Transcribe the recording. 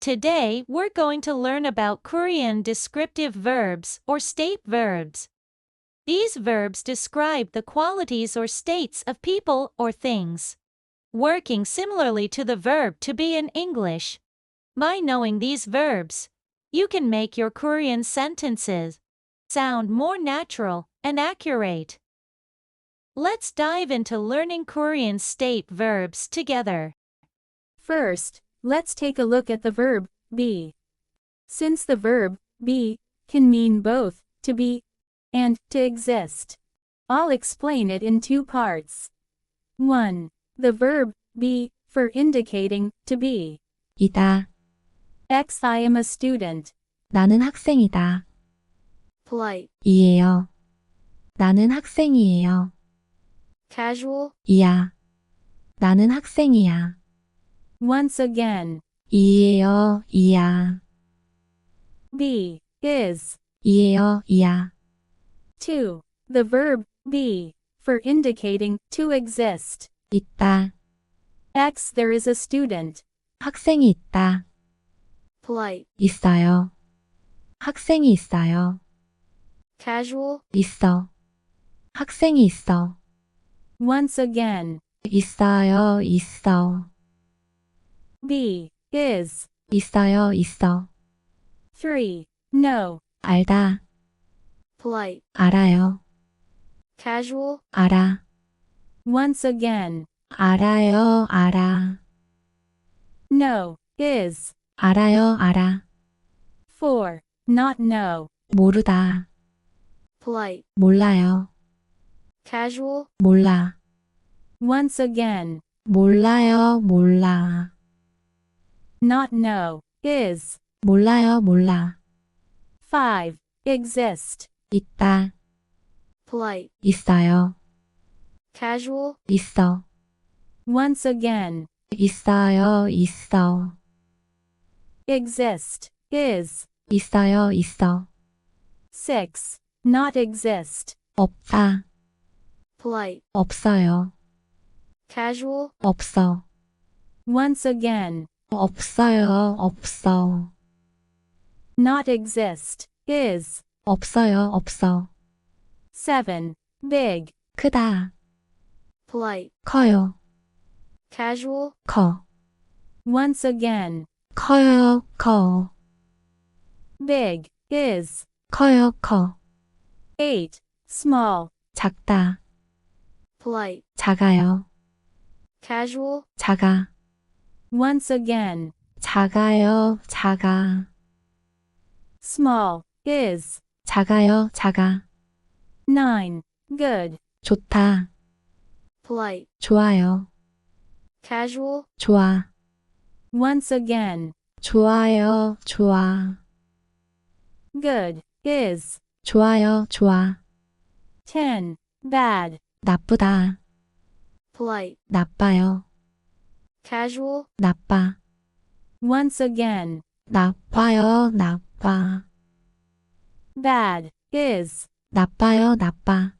Today, we're going to learn about Korean descriptive verbs or state verbs. These verbs describe the qualities or states of people or things, working similarly to the verb to be in English. By knowing these verbs, you can make your Korean sentences sound more natural and accurate. Let's dive into learning Korean state verbs together. First, let's take a look at the verb be. Since the verb be can mean both to be and to exist, I'll explain it in two parts. 1. The verb be for indicating to be. 이다. X I am a student. 나는 학생이다. Polite. 이에요. 나는 학생이에요. Casual. 이야. 나는 학생이야. Once again. 이에요. 이야. Be is. 이에요. 이야. 2. The verb be for indicating to exist. 있다. X there is a student. 학생이 있다. Polite. 있어요. 학생이 있어요. Casual. 있어. 학생이 있어. Once again. 있어요. 있어. Be is. 있어요. 있어. 3. Know. 알다. Polite. 알아요. Casual. 알아. Once again. 알아요. 알아. Know is. 알아요. 알아. 4. Not know. 모르다. Polite. 몰라요. Casual. 몰라. Once again. 몰라요. 몰라. Not know is. 몰라요. 몰라. 5. Exist. 있다. Polite. 있어요. Casual. 있어. Once again. 있어요. 있어. Exist is. 있어요. 있어. 6. Not exist. 없다. Polite. 없어요. Casual. 없어. Once again. 없어요. 없어. Not exist is. 없어요. 없어. 7. Big. 크다. Polite. 커요. Casual. 커. Once again. 커요. 커. Big is. 커요. 커. 8. Small. 작다. Polite. 작아요. Casual. 작아. Once again. 작아요. 작아. Small is. 작아요. 작아. 9. Good. 좋다. Polite. 좋아요. Casual. 좋아. Once again. 좋아요. 좋아. Good is. 좋아요. 좋아. 10. Bad. 나쁘다. Polite. 나빠요. Casual. 나빠. Once again. 나빠요. 나빠. Bad is. 나빠요. 나빠.